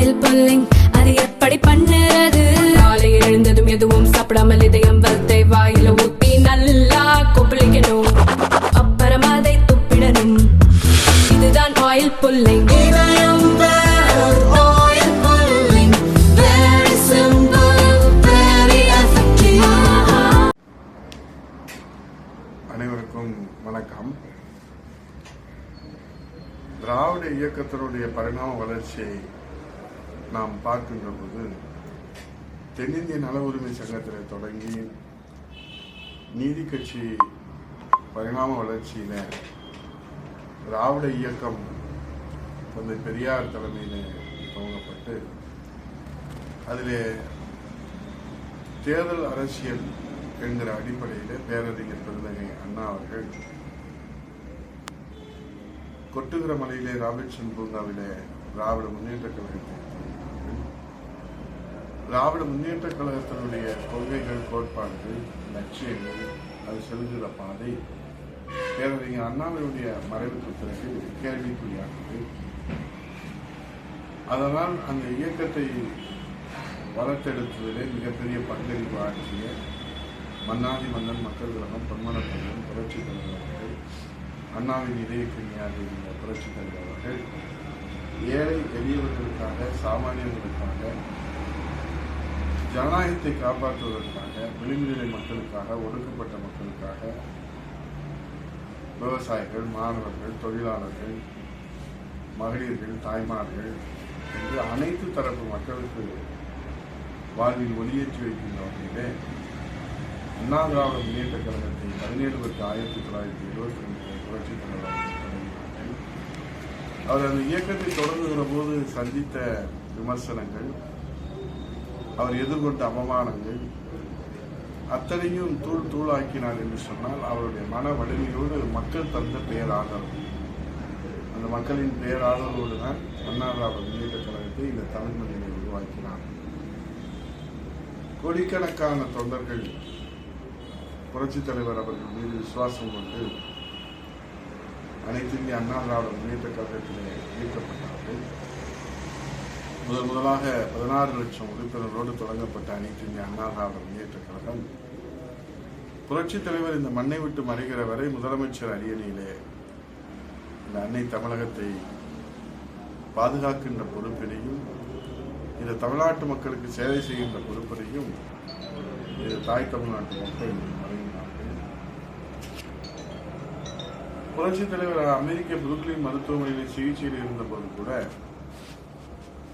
Oil pulling அது எப்படி பண்ணுறது? காலையில் எழுந்ததும் எதுவும் சாப்பிடாமல் இதயம் வளத்தை வாயில ஊத்தி நல்லா கொப்பளிக்கணும், அப்புறம் அதை துப்பிடணும். இதுதான் ஆயில் புல்லிங். அனைவருக்கும் வணக்கம். திராவிட இயக்கத்தினுடைய பரிணாம வளர்ச்சியை நாம் பார்க்கின்ற போது தென்னிந்திய நல உரிமை சங்கத்தில் தொடங்கி நீதி கட்சி பரிணாம வளர்ச்சியில திராவிட இயக்கம் தந்தை பெரியார் தலைமையில துவங்கப்பட்டு அதிலே தேர்தல் அரசியல் என்கிற அடிப்படையில் பேரறிஞர் பெருந்தகை அண்ணா அவர்கள் கொட்டுகிற மலையிலே ராபின்சன் பூங்காவிலே திராவிட முன்னேற்ற கழகத்தை திராவிட முன்னேற்ற கழகத்தினுடைய கொள்கைகள், கோட்பாடுகள், லட்சியங்கள், அது செல்கிற பாதை பேரறிஞர் அண்ணாவினுடைய மறைவுக்கு பிறகு கேள்விக்குறியானது. அதனால் அந்த இயக்கத்தை வளர்த்தெடுத்ததிலே மிகப்பெரிய பங்களிப்பு ஆற்றிய மன்னாதி மன்னன் மக்கள் கழகம், பொன்மனப்பள்ளம், புரட்சி தலைவர்கள், அண்ணாவின் இதய கன்னியாக இருந்த புரட்சி தலைவர்கள் ஏழை எளியவர்களுக்காக, சாமானியர்களுக்காக, ஜனநாயகத்தை காப்பாற்றுவதற்காக, விளிம்புநிலை மக்களுக்காக, ஒடுக்கப்பட்ட மக்களுக்காக, விவசாயிகள், மாணவர்கள், தொழிலாளர்கள், மகளிர்கள், தாய்மார்கள் என்று அனைத்து தரப்பு மக்களுக்கு வாழ்வில் ஒளியேற்றி வைக்கின்ற வகையிலே அண்ணா திராவிட முன்னேற்ற கழகத்தை 17/10/1972 புரட்சித் தலைவர் தொடங்கினார்கள். அவர் அந்த இயக்கத்தை தொடங்குகிற போது சந்தித்த விமர்சனங்கள், அவர் எதிர்கொண்ட அவமானங்கள் அத்தனையும் தூள் தூளாக்கினார் என்று சொன்னால் அவருடைய மன வலிமையோடு மக்கள் தந்த பேராதரவு, அந்த மக்களின் பேராதரவோடு தான் அண்ணா திராவிட முன்னேற்ற கழகத்தை இந்த தமிழ் மண்ணினை உருவாக்கினார். கோடிக்கணக்கான தொண்டர்கள் புரட்சித் தலைவர் அவர்கள் மீது விசுவாசம் கொண்டு அனைத்து இந்திய அண்ணா திராவிட முன்னேற்ற கழகத்திலே ஈர்க்கப்பட்டார்கள். முதலாக 16 லட்சம் உறுப்பினரோடு தொடங்கப்பட்ட அனைத்து இந்திய அண்ணா திராவிட முன்னேற்ற கழகம் புரட்சித் தலைவர் இந்த மண்ணை விட்டு மறைகிற வரை முதலமைச்சர் அரியணையிலே இந்த அன்னை தமிழகத்தை பாதுகாக்கின்ற பொறுப்பினையும், இந்த தமிழ்நாட்டு மக்களுக்கு சேவை செய்கின்ற பொறுப்பினையும் இது தாய் தமிழ்நாட்டு மக்கள் வழங்கினார்கள். புரட்சித் தலைவர் அமெரிக்க புருக்லின் மருத்துவமனையில் சிகிச்சையில் இருந்தபோது கூட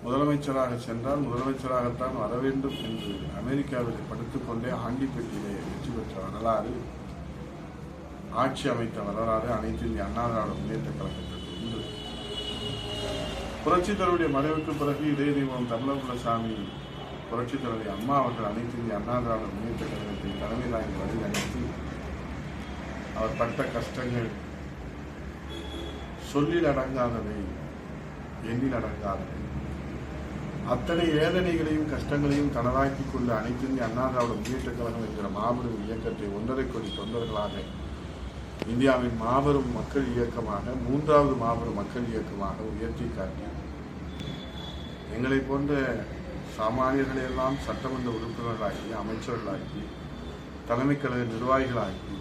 முதலமைச்சராக சென்றால் முதலமைச்சராகத்தான் வர வேண்டும் என்று அமெரிக்காவில் படுத்துக்கொண்டே ஆண்டிப்பட்டியிலே வெற்றி பெற்ற வரலாறு, ஆட்சி அமைத்த வரலாறு அனைத்து இந்திய அண்ணா திராவிட முன்னேற்ற கழகத்திற்கு உண்டு. புரட்சித் தலைவருடைய மறைவுக்கு பிறகு இதய தெய்வம் தமிழகுலசாமி புரட்சித் தலைவர் அம்மா அவர்கள் அனைத்து இந்திய அண்ணா திராவிட முன்னேற்ற கழகத்தை தலைமை தாங்கி வழிநடத்தி அவர் பட்ட கஷ்டங்கள் சொல்லில் அடங்காதவை, எண்ணில் அடங்காதவை, அத்தனை வேதனைகளையும் கஷ்டங்களையும் தனதாக்கி கொண்டு அனைத்து இந்திய அண்ணா திராவிட முன்னேற்ற கழகம் என்கிற மாபெரும் இயக்கத்தை 1.5 கோடி தொண்டர்களாக இந்தியாவின் மாபெரும் மக்கள் இயக்கமாக, 3வது மாபெரும் மக்கள் இயக்கமாக உயர்த்தி காட்டி எங்களை போன்ற சாமானியர்களையெல்லாம் சட்டமன்ற உறுப்பினர்களாக்கி, அமைச்சர்களாக்கி, தலைமை கழக நிர்வாகிகளாக்கி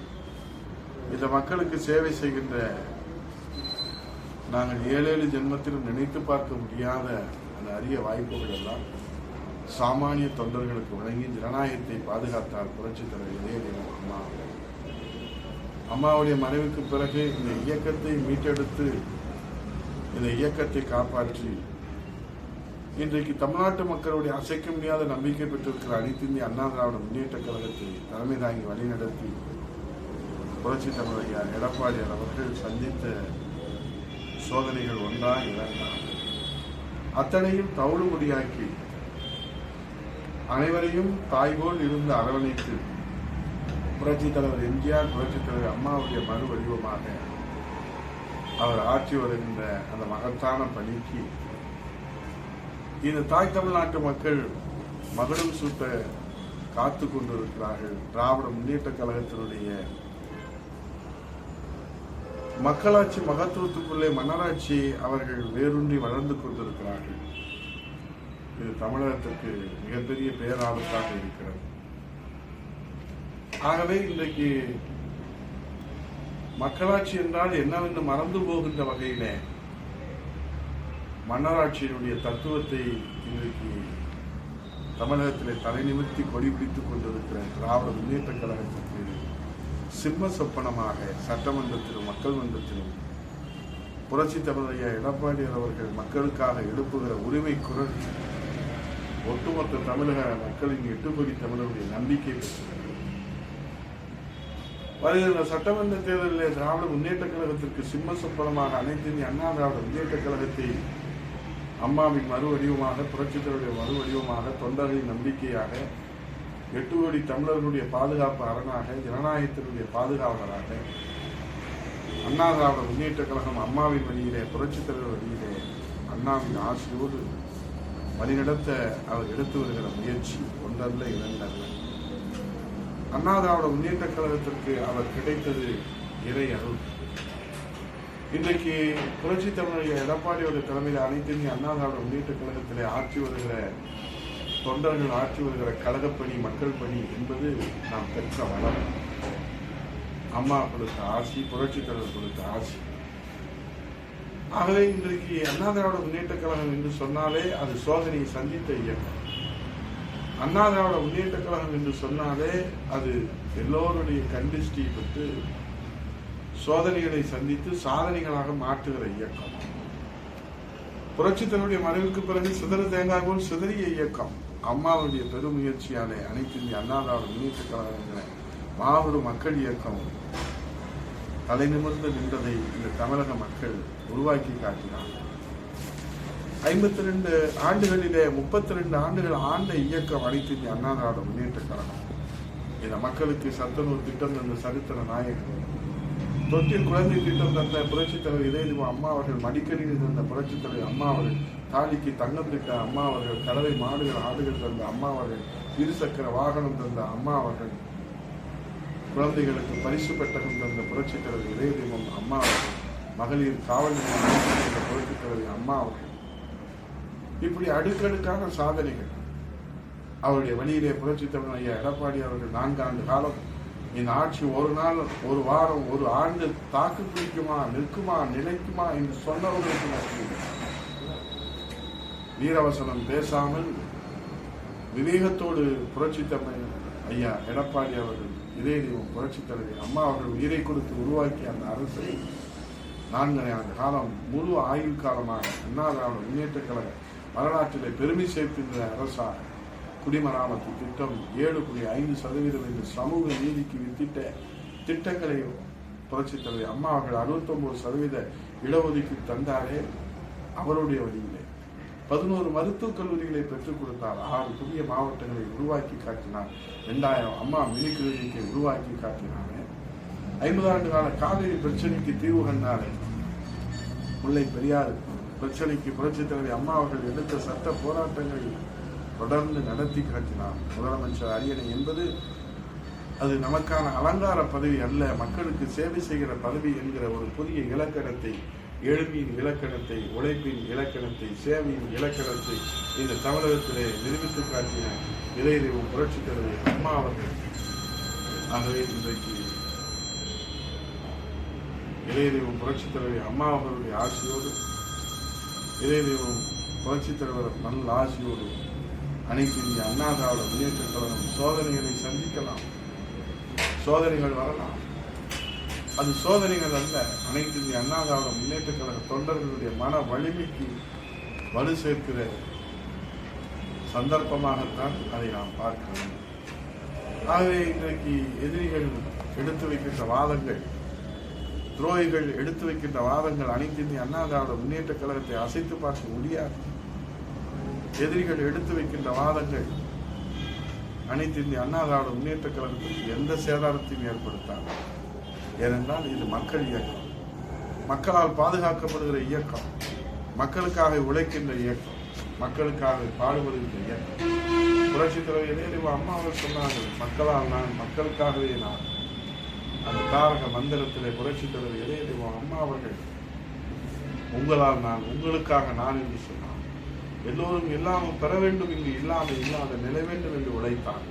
இந்த மக்களுக்கு சேவை செய்கின்ற நாங்கள் 7 ஜென்மத்திலும் நினைத்து பார்க்க முடியாத அந்த அரிய வாய்ப்புகள் எல்லாம் சாமானிய தொண்டர்களுக்கு வழங்கி ஜனநாயகத்தை பாதுகாத்தார் புரட்சித் தலைவர் இதய தெய்வம் அம்மா. அம்மாவுடைய மறைவுக்கு பிறகு இந்த இயக்கத்தை மீட்டெடுத்து, இந்த இயக்கத்தை காப்பாற்றி இன்றைக்கு தமிழ்நாட்டு மக்களுடைய அசைக்க முடியாத நம்பிக்கை பெற்றிருக்கிற அனைத்து இந்திய அண்ணா திராவிட முன்னேற்ற கழகத்தை தலைமை தாங்கி வழிநடத்தி புரட்சித் தலைவர் எடப்பாடியார் அவர்கள் சந்தித்த சோதனைகள் ஒன்றா இரண்டா அத்தனையும் தவிடுபடியாக்கி அனைவரையும் தாய்போல் இருந்து அரவணைத்து புரட்சித் தலைவர் எம்ஜிஆர், புரட்சித் தலைவர் அம்மாவுடைய மறு வடிவமாக அவர் ஆற்றி வருகின்ற அந்த மகத்தான பணிக்கு இந்த தாய் தமிழ்நாட்டு மக்கள் மகுடம் சூட்ட காத்து கொண்டிருக்கிறார்கள். திராவிட முன்னேற்ற கழகத்தினுடைய மக்களாட்சி மகத்துவத்துக்குள்ளே மன்னராட்சி அவர்கள் வேரூன்றி வளர்ந்து கொண்டிருக்கிறார்கள். இது தமிழகத்திற்கு மிகப்பெரிய பேராபத்தாக இருக்கிறது. ஆகவே இன்றைக்கு மக்களாட்சி என்றால் என்னவென்று மறந்து போகின்ற வகையிலே மன்னராட்சியினுடைய தத்துவத்தை இன்றைக்கு தமிழகத்திலே தலைநிமிர்த்தி கொடி பிடித்துக் கொண்டிருக்கிற திராவிட முன்னேற்ற கழகத்திற்கு சிம்ம சொப்பனமாக சட்டமன்றத்திலும் மக்கள் மன்றத்திலும் புரட்சி தமிழர் எடப்பாடியார் அவர்கள் மக்களுக்காக எழுப்புகிற உரிமை குரல் ஒட்டுமொத்த தமிழக மக்களின் 8 கோடி தமிழருடைய நம்பிக்கை பெற்றது. வருகிற சட்டமன்ற தேர்தலில் திராவிட முன்னேற்ற கழகத்திற்கு சிம்ம சொப்பனமாக அனைத்து இந்திய அண்ணா திராவிட முன்னேற்ற கழகத்தை அம்மாவின் மறுவடிவமாக புரட்சித் தலைவருடைய மறுவடிவமாக தொண்டர்களின் நம்பிக்கையாக 8 கோடி தமிழர்களுடைய பாதுகாப்பு அரணாக ஜனநாயகத்தினுடைய பாதுகாவலராக அண்ணா திராவிட முன்னேற்ற கழகம் அம்மாவின் வழியிலே புரட்சித் தலைவர் வழியிலே அண்ணாவின் ஆசையோடு வழிநடத்த அவர் எடுத்து வருகிற முயற்சி ஒன்றல்ல இரண்டல்ல. அண்ணா திராவிட முன்னேற்ற கழகத்திற்கு அவர் கிடைத்தது இறை அருள். இன்றைக்கு புரட்சி தமிழர் எடப்பாடியோட தலைமையில் அனைத்து இந்திய அண்ணா திராவிட முன்னேற்ற கழகத்திலே ஆட்சி வருகிற தொண்டர்கள் ஆட்சி வருகிற கழகப்பணி மக்கள் பணி என்பது நாம் பெற்ற வளம். அம்மா கொடுத்த ஆசி, புரட்சி தலைவர் கொடுத்த ஆசி. ஆகவே இன்றைக்கு அண்ணா திராவிட முன்னேற்ற கழகம் என்று சொன்னாலே அது சோதனையை சந்தித்த இயக்கம். அண்ணா திராவிட முன்னேற்ற கழகம் என்று சொன்னாலே அது எல்லோருடைய கண்டிஷ்டி பெற்று சோதனைகளை சந்தித்து சாதனைகளாக மாற்றுகிற இயக்கம். புரட்சித்தனுடைய மறைவுக்கு பிறகு சிதறு தேங்காய் போல் சிதறிய இயக்கம். அம்மாவுடைய பெருமுயற்சியாலே அனைத்து இந்திய அண்ணா திராவிட முன்னேற்ற கழகங்களை மாபெரும் மக்கள் இயக்கம் தலை நிமிர்ந்து நின்றதை இந்த தமிழக மக்கள் உருவாக்கி காட்டினார். 52 ஆண்டுகளிலே 32 ஆண்டுகள் ஆண்ட இயக்கம் அனைத்து இந்திய அண்ணா திராவிட முன்னேற்ற கழகம். இந்த மக்களுக்கு சத்துணவு திட்டம் தந்த சரித்திர நாயகர், தொட்டில் குழந்தை திட்டம் தந்த புரட்சித் தலைவர் இதயதீப அம்மா அவர்கள், மடிக்கணினி தந்த புரட்சித் தலைவர் அம்மா அவர்கள், தாலிக்கு தங்கம் திட்ட அம்மா அவர்கள், கறவை மாடுகள் ஆடுகள் தந்த அம்மா அவர்கள், இருசக்கர வாகனம் தந்த அம்மா அவர்கள், குழந்தைகளுக்கு பரிசு பெட்டகம் தந்த புரட்சித் தலைவர் இதயதீபம் அம்மா அவர்கள், மகளிர் காவல் நிலையம் புரட்சித் தலைவர் அம்மா அவர்கள். இப்படி அடுக்கடுக்கான சாதனைகள். அவருடைய வழியிலே புரட்சித் தலைவர் எடப்பாடி அவர்கள் 4 ஆண்டு காலம் இந்த ஆட்சி ஒரு நாள், ஒரு வாரம், ஒரு ஆண்டு தாக்கு பிடிக்குமா, நிற்குமா, நிலைக்குமா என்று சொன்னவர்களுக்கு வீரவசனம் பேசாமல் விவேகத்தோடு புரட்சித் தலைவர் ஐயா எடப்பாடி அவர்கள் இதயதீபம் புரட்சித் தலைவர் அம்மா அவர்கள் உயிரை கொடுத்து உருவாக்கிய அந்த அரசை 4 ஆண்டு காலம் முழு ஆயுள் காலமாக அண்ணா திராவிட முன்னேற்ற கழக வரலாற்றிலே பெருமை சேர்க்கின்ற அரசாக குடிமராமத்து திட்டம் 7.5% என்று சமூக நீதிக்கு வித்திட்ட திட்டங்களை புரட்சித் தலைவர் அம்மா அவர்கள் 69% இடஒதுக்கீடு தந்தாரே. அவருடைய வழியிலே 11 மருத்துவக் கல்லூரிகளை பெற்றுக் கொடுத்தார். 6 புதிய மாவட்டங்களை உருவாக்கி காட்டினார். 2000 அம்மா மினி கிளினிக்கை உருவாக்கி காட்டினார். 50 ஆண்டு கால காவிரி பிரச்சனைக்கு தீர்வு கண்டாரே. முல்லை பெரியாறு பிரச்சனைக்கு புரட்சித் தலைவர் அம்மா அவர்கள் எடுத்த சட்ட போராட்டங்களை தொடர்ந்து நடத்தி காட்டினார். முதலமைச்சர் அரியணை என்பது அது நமக்கான அலங்கார பதவி அல்ல, மக்களுக்கு சேவை செய்கிற பதவி என்கிற ஒரு புதிய இலக்கணத்தை, எழுமையின் இலக்கணத்தை, உழைப்பின் இலக்கணத்தை, சேவையின் இலக்கணத்தை இந்த தமிழகத்திலே நிரூபித்து காட்டின இதயதீபம் புரட்சித் தலைவர் அம்மா அவர்கள். ஆகவே இன்றைக்கு இதயதீபம் புரட்சித் தலைவர் அம்மா அவர்களுடைய ஆசையோடு, இதயதீபம் புரட்சித் தலைவர் நல்ல ஆசையோடு அனைத்து இந்திய அண்ணா திராவிட முன்னேற்ற கழகம் சோதனைகளை சந்திக்கலாம், சோதனைகள் வரலாம். அது சோதனைகள் அல்ல, அனைத்து இந்திய அண்ணா திராவிட முன்னேற்ற கழக தொண்டர்களுடைய மன வலிமைக்கு வலு சேர்க்கிற சந்தர்ப்பமாகத்தான் அதை நாம் பார்க்க வேண்டும். ஆகவே இன்றைக்கு எதிரிகள் எடுத்து வைக்கின்ற வாதங்கள், துரோகிகள் எடுத்து வைக்கின்ற வாதங்கள் அனைத்து இந்திய அண்ணா திராவிட முன்னேற்ற கழகத்தை அசைத்து பார்க்க முடியாது. எதிரிகள் எடுத்து வைக்கின்ற வாதங்கள் அனைத்து இந்திய அண்ணா திராவிட முன்னேற்ற கழகத்திற்கு எந்த சேதாரத்தையும் ஏற்படுத்தாது. ஏனென்றால் இது மக்கள் இயக்கம், மக்களால் பாதுகாக்கப்படுகிற இயக்கம், மக்களுக்காக உழைக்கின்ற இயக்கம், மக்களுக்காக பாடுபடுகின்ற இயக்கம். புரட்சித் தலைவர் இதயதீபம் அம்மா அவர்கள் சொன்னார்கள், மக்களால் நான், மக்களுக்காகவே நான். அந்த தாரக மந்திரத்திலே புரட்சித் தலைவர் இதயதீபம் அம்மா அவர்கள் உங்களால் நான், உங்களுக்காக நான் என்று சொன்னார். எல்லோரும் எல்லாமும் பெற வேண்டும், இங்கு இல்லாத நிலை வேண்டும் என்று உழைத்தான்.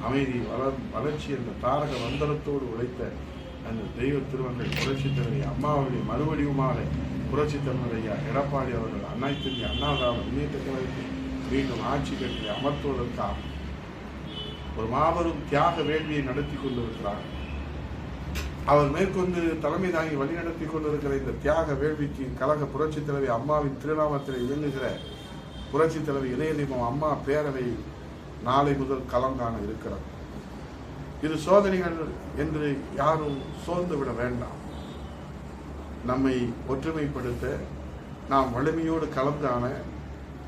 அமைதி வளர்ச்சி என்ற தாரக மந்திரத்தோடு உழைத்த அந்த தெய்வ திருமகள் புரட்சித் தலைவி அம்மாவுடைய மறுவடிவுமாக புரட்சித் தலைவர் ஐயா எடப்பாடி அவர்கள் அனைத்து அண்ணா திராவிட முன்னேற்ற கழகத்தை மீண்டும் ஆட்சி கட்டில் அமர்த்துவதற்காக ஒரு மாபெரும் தியாக வேள்வியை நடத்தி கொண்டிருக்கிறார். அவர் மேற்கொண்டு தலைமை தாங்கி வழிநடத்தி கொண்டிருக்கிற இந்த தியாக வேள்விக்கு கழக புரட்சித் தலைவி அம்மாவின் திருநாமத்தில் இயங்குகிற புரட்சித் தலைவி இதய தெய்வம் அம்மா பேரவை நாளை முதல் களம் காண இருக்கிறது. இது சோதனைகள் என்று யாரும் சோர்ந்து விட வேண்டாம். நம்மை ஒற்றுமைப்படுத்த, நாம் வலிமையோடு களம் காண,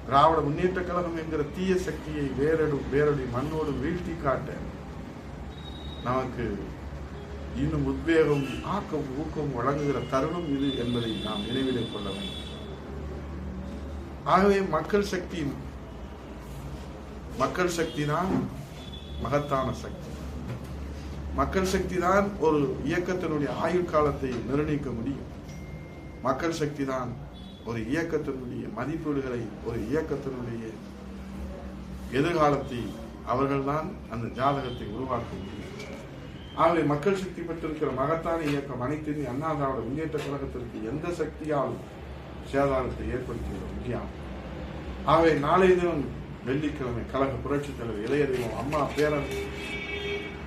திராவிட முன்னேற்ற கழகம் என்கிற தீய சக்தியை வேரடி மண்ணோடு வீழ்த்தி காட்ட நமக்கு இன்னும் உத்வேகம், ஆக்கம், ஊக்கம் வழங்குகிற தருணம் இது என்பதை நாம் நினைவிலே கொள்ள வேண்டும். ஆகவே மக்கள் சக்தி தான் மகத்தான சக்தி. மக்கள் சக்தி தான் ஒரு இயக்கத்தினுடைய ஆயுள் காலத்தை நிர்ணயிக்க முடியும். மக்கள் சக்தி தான் ஒரு இயக்கத்தினுடைய மதிப்பீடுகளை, ஒரு இயக்கத்தினுடைய எதிர்காலத்தை அவர்கள்தான் அந்த ஜாதகத்தை உருவாக்க முடியும். ஆகவே மக்கள் சக்தி பெற்றிருக்கிற மகத்தான இயக்கம் அனைத்து இந்திய அண்ணா திராவிட முன்னேற்ற கழகத்திற்கு எந்த சக்தியாலும் சேதாரத்தை ஏற்படுத்திவிட முடியாது. ஆகவே நாளைய தினம் வெள்ளிக்கிழமை கழக புரட்சித் தலைவர் இளைய தெய்வம் அம்மா பேரவை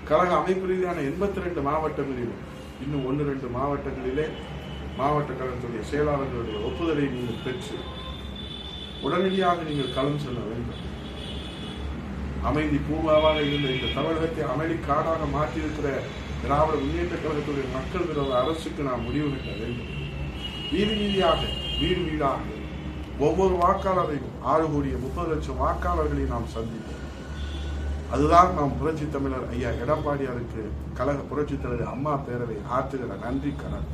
கழக அமைப்பு ரீதியான 82 மாவட்டங்களிலும் இன்னும் 1-2 மாவட்டங்களிலே மாவட்ட கழகத்துடைய செயலாளர்களுடைய ஒப்புதலை நீங்கள் பெற்று உடனடியாக நீங்கள் களம் செல்ல வேண்டும். அமைதி பூங்காவாக இருந்த இந்த தமிழகத்தை அமைதி காடாக மாற்றியிருக்கிற திராவிட முன்னேற்ற கழகத்துடைய மக்கள் விரோத அரசுக்கு நாம் முடிவு கட்ட வேண்டும். வீதியாக வீடு வீடாக ஒவ்வொரு வாக்காளரையும் 6,30,00,000 வாக்காளர்களை நாம் சந்திப்போம். அதுதான் நாம் புரட்சி தமிழர் ஐயா எடப்பாடியாருக்கு கழக புரட்சி தலைவர் அம்மா பேரவை ஆற்றுகிற நன்றி கடன்.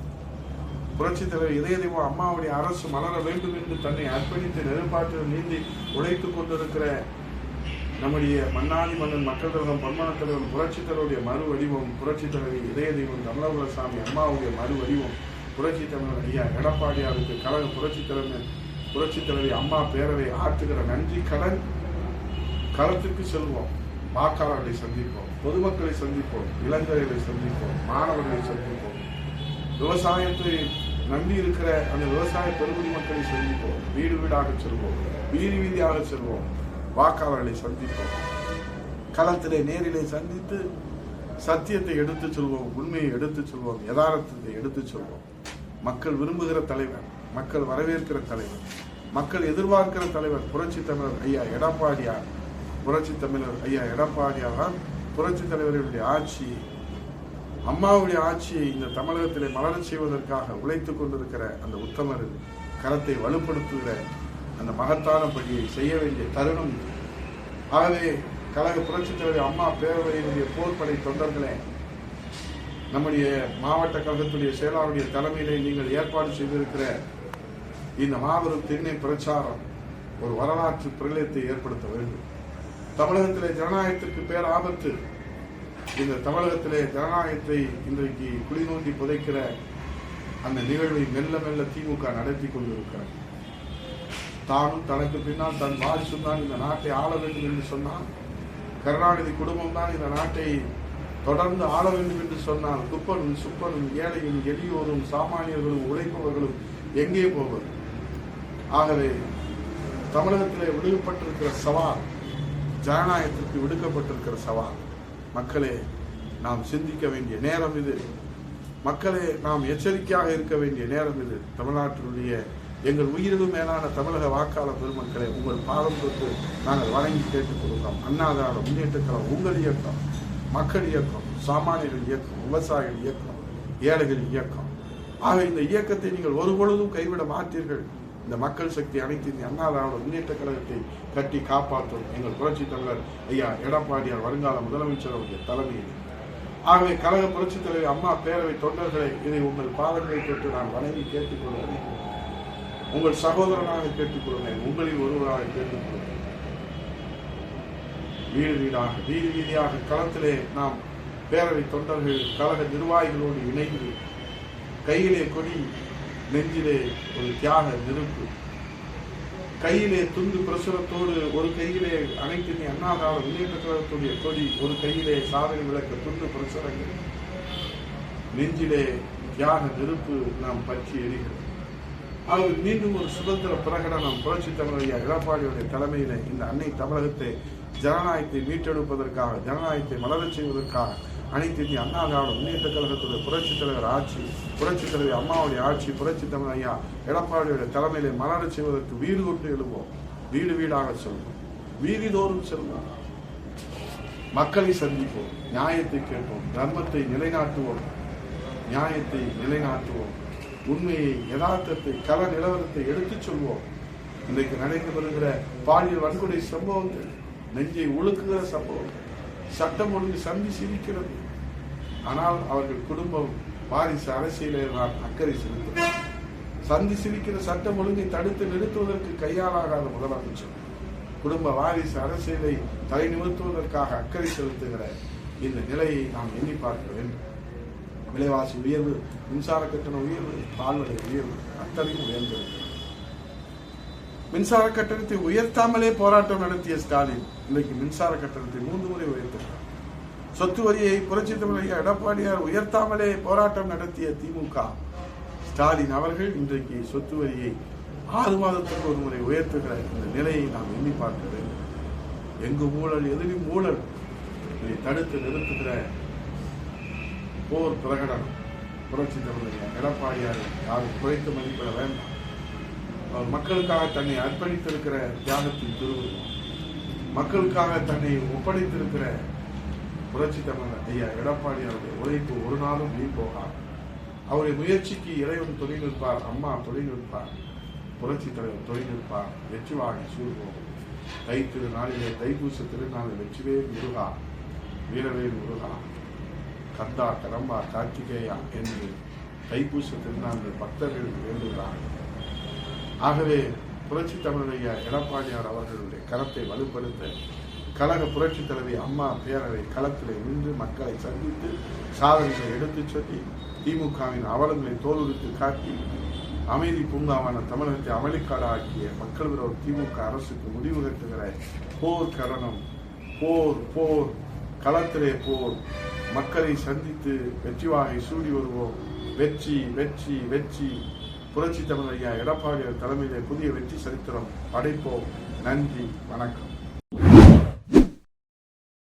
புரட்சி தலைவர் இதய தெய்வம் அம்மாவுடைய அரசு மலர வேண்டும் என்று தன்னை அர்ப்பணித்து நெருப்பாற்றில் நீந்தி உழைத்துக் கொண்டிருக்கிற நம்முடைய மன்னாதி மன்னன் மக்கள் கழகம் பொன்மன தலைவர் புரட்சி தலைவருடைய மறு வடிவம் புரட்சி தலைவி இதய தெய்வம் கமலகுலசாமி அம்மாவுடைய மறு வடிவம் புரட்சி தமிழர் ஐயா எடப்பாடியாருக்கு கழக புரட்சி தலைவி அம்மா பேரவை ஆற்றுகிற நன்றி கடன். களத்திற்கு செல்வோம், வாக்காளர்களை சந்திப்போம், பொதுமக்களை சந்திப்போம், இளைஞர்களை சந்திப்போம், மாணவர்களை சந்திப்போம், விவசாயத்தை நம்பி இருக்கிற அந்த விவசாய பெருங்குடி மக்களை சந்திப்போம், வீடு வீடாக செல்வோம், வீதியாக செல்வோம், வாக்காளர்களை சந்திப்போம், களத்திலே நேரிலே சந்தித்து சத்தியத்தை எடுத்துச் சொல்வோம், உண்மையை எடுத்துச் சொல்வோம், யதார்த்தத்தை எடுத்துச் சொல்வோம். மக்கள் விரும்புகிற தலைவர், மக்கள் வரவேற்கிற தலைவர், மக்கள் எதிர்பார்க்கிற தலைவர் புரட்சி தமிழர் ஐயா எடப்பாடியார். புரட்சி தமிழர் ஐயா எடப்பாடியார் தான் புரட்சி தலைவர்களுடைய ஆட்சி, அம்மாவுடைய ஆட்சியை இந்த தமிழகத்திலே மலரச் செய்வதற்காக உழைத்துக் கொண்டிருக்கிற அந்த உத்தமர் கரத்தை வலுப்படுத்துகிற அந்த மகத்தான பணியை செய்ய வேண்டிய தருணம். ஆகவே கழக புரட்சி தலைவர் அம்மா பேரவையினுடைய போர்ப்படை தொண்டர்களே, நம்முடைய மாவட்ட கழகத்துடைய செயலாளருடைய தலைமையிலே நீங்கள் ஏற்பாடு செய்திருக்கிற இந்த மாபெரும் திண்ணை பிரச்சாரம் ஒரு வரலாற்று பிரளயத்தை ஏற்படுத்த வேண்டும். தமிழகத்திலே ஜனநாயகத்திற்கு பேர் ஆபத்து. இந்த தமிழகத்திலே ஜனநாயகத்தை இன்றைக்கு குழி நோண்டி புதைக்கிற அந்த நிகழ்வை மெல்ல மெல்ல திமுக நடத்தி கொண்டிருக்கிறது. தானும் தனக்கு பின்னால் தன் வாரிசும் தான் இந்த நாட்டை ஆள வேண்டும் என்று சொன்னால், கருணாநிதி குடும்பம் தான் இந்த நாட்டை தொடர்ந்து ஆள வேண்டும் என்று சொன்னால், குப்பனும் சுப்பனும் ஏழையும் எளியோரும் சாமானியர்களும் உழைப்பவர்களும் எங்கே போவது? ஆகவே தமிழகத்திலே விடுக்கப்பட்டிருக்கிற சவால், ஜனநாயகத்திற்கு விடுக்கப்பட்டிருக்கிற சவால். மக்களே, நாம் சிந்திக்க வேண்டிய நேரம் இது. மக்களே, நாம் எச்சரிக்கையாக இருக்க வேண்டிய நேரம் இது. தமிழ்நாட்டினுடைய எங்கள் உயிரிலும் மேலான தமிழக வாக்காளர் பெருமக்களே, உங்கள் பாதம் தொட்டு நாங்கள் வணங்கி கேட்டுக் கொள்கிறோம். அண்ணா திராவிட முன்னேற்ற கழகம் உங்கள் இயக்கம், மக்கள் இயக்கம், சாமானியர்கள் இயக்கம், விவசாயிகள் இயக்கம், ஏழைகள் இயக்கம். ஆக இந்த இயக்கத்தை நீங்கள் ஒருபொழுதும் கைவிட மாட்டீர்கள். இந்த மக்கள் சக்தி அனைத்து இந்திய அண்ணா திராவிட முன்னேற்ற கழகத்தை கட்டி காப்பாற்றும் எங்கள் புரட்சி தலைவர் ஐயா எடப்பாடியார் வருங்கால முதலமைச்சர் அவருடைய தலைமையில். ஆகவே கழக புரட்சி தலைவர் அம்மா பேரவை தொண்டர்களை, இதை உங்கள் பாதங்களை தொட்டு நான் வணங்கி கேட்டுக்கொள்கிறேன். உங்கள் சகோதரனாக கேட்டுக்கொள்கிறேன், உங்களில் ஒருவராக கேட்டுக்கொள்கிறேன். வீதி வீதியாக களத்திலே நாம் பேரவை தொண்டர்கள் கழக நிர்வாகிகளோடு இணைந்து கையிலே கொடி, நெஞ்சிலே ஒரு தியாக நெருப்பு, கையிலே துண்டு பிரசுரத்தோடு ஒரு கையிலே அனைத்து இந்திய அண்ணா திராவிட முன்னேற்ற கழகத்துடைய கொடி, ஒரு கையிலே சாதனை விளக்க துண்டு பிரசுரங்கள், நெஞ்சிலே தியாக நெருப்பு நாம் பற்றி எரிகிறது. அது மீண்டும் ஒரு சுதந்திர பிரகடனம் புரட்சி தமிழக எடப்பாடியுடைய தலைமையில இந்த அன்னை தமிழகத்தை ஜனநாயகத்தை மீட்டெடுப்பதற்காக, ஜனநாயகத்தை மலரச் செய்வதற்காக அனைத்து இந்திய அண்ணா திராவிட முன்னேற்ற கழகத்துடைய புரட்சித் தலைவர் ஆட்சி, புரட்சித் தலைவர் அம்மாவுடைய ஆட்சி, புரட்சி தமிழ் ஐயா எடப்பாடியுடைய தலைமையிலே மலரச் செய்வதற்கு வீடு கொண்டு எழுவோம், வீடு வீடாக செல்வோம், வீதிதோறும் செல்வோம், மக்களை சந்திப்போம், நியாயத்தை கேட்போம், தர்மத்தை நிலைநாட்டுவோம், நியாயத்தை நிலைநாட்டுவோம், உண்மையை, யதார்த்தத்தை, கள நிலவரத்தை எடுத்துச் சொல்வோம். இன்றைக்கு நடைபெற்று வருகிற பாலியல் வன்கொடை சம்பவங்கள், நெஞ்சை உழுக்குகிற சம்பவம், சட்டம் ஒழுங்கு சந்தி சிரிக்கிறது. ஆனால் அவர்கள் குடும்பம் வாரிசு அரசியலே அக்கறை செலுத்துகிறார். சந்தி சிரிக்கிற சட்டம் ஒழுங்கை தடுத்து நிறுத்துவதற்கு கையாளாகாத முதலமைச்சர் குடும்ப வாரிசு அரசியலை தலை நிறுத்துவதற்காக அக்கறை செலுத்துகிற இந்த நிலையை நாம் எண்ணி பார்க்க வேண்டும். விலைவாசி உயர்வு, மின்சார கட்டண உயர்வு, பால் விலை உயர்வு அத்தனையும் உயர்ந்திருக்கிறது. மின்சார கட்டணத்தை உயர்த்தாமலே போராட்டம் நடத்திய ஸ்டாலின் இன்றைக்கு மின்சார கட்டணத்தை 3 முறை உயர்த்தினார். சொத்து வரியை புரட்சி தமிழக எடப்பாடியார் உயர்த்தாமலே போராட்டம் நடத்திய திமுக ஸ்டாலின் அவர்கள் இன்றைக்கு சொத்து வரியை 6 மாதத்துக்கு ஒரு முறை உயர்த்துகிற இந்த நிலையை நாம் எண்ணி பார்க்க வேண்டும். எங்கு ஊழல், எதிலும் ஊழல், இதை தடுத்து நிறுத்துகிற போர் பிரகடனம் புரட்சி தமிழக எடப்பாடியாரை யாரும் குறைத்து மதிப்பிட வேண்டாம். அவர் மக்களுக்காக தன்னை அர்ப்பணித்திருக்கிற தியாகத்தின் திருவுருவம், மக்களுக்காக தன்னை ஒப்படைத்திருக்கிற புரட்சி தமிழர் ஐயா எடப்பாடியாருடைய உழைப்பு ஒரு நாளும் வீண் போகாது. அவருடைய முயற்சிக்கு இறைவன் துணை நிற்பார், அம்மா துணை நிற்பார், புரட்சி தலைவர் துணை நிற்பார். வெற்றி வாகி சூழ்வோம். தை திருநாளிலே, தைப்பூச திருநாளில் வெற்றிவேல் முருகா, வீரவேல் முருகா, கந்தா, கடம்பா, கார்த்திகேயா என்று தைப்பூச திருநாளில் பக்தர்கள் வேண்டுகிறார்கள். ஆகவே புரட்சி தமிழக எடப்பாடியார் அவர்களுடைய கரத்தை வலுப்படுத்த கழக புரட்சி தலைவி அம்மா பேரவை களத்திலே நின்று மக்களை சந்தித்து சாதனைகளை எடுத்துச் சொல்லி திமுகவின் அவலங்களை தோலுரித்து காட்டி அமைதி பூங்காவான தமிழகத்தை அமளிக்காடு ஆக்கிய மக்கள் விரோத திமுக அரசுக்கு முடிவு கட்டுகிற போர் கரணம், போர் போர் களத்திலே போர், மக்களை சந்தித்து வெற்றி வாகை சூடி வருவோம். வெற்றி வெற்றி வெற்றி. புரட்சி தமிழ் ஐயா எடப்பாடியார் தலைமையிலே புதிய வெற்றி சரித்திரம் படைப்போம். நன்றி, வணக்கம்.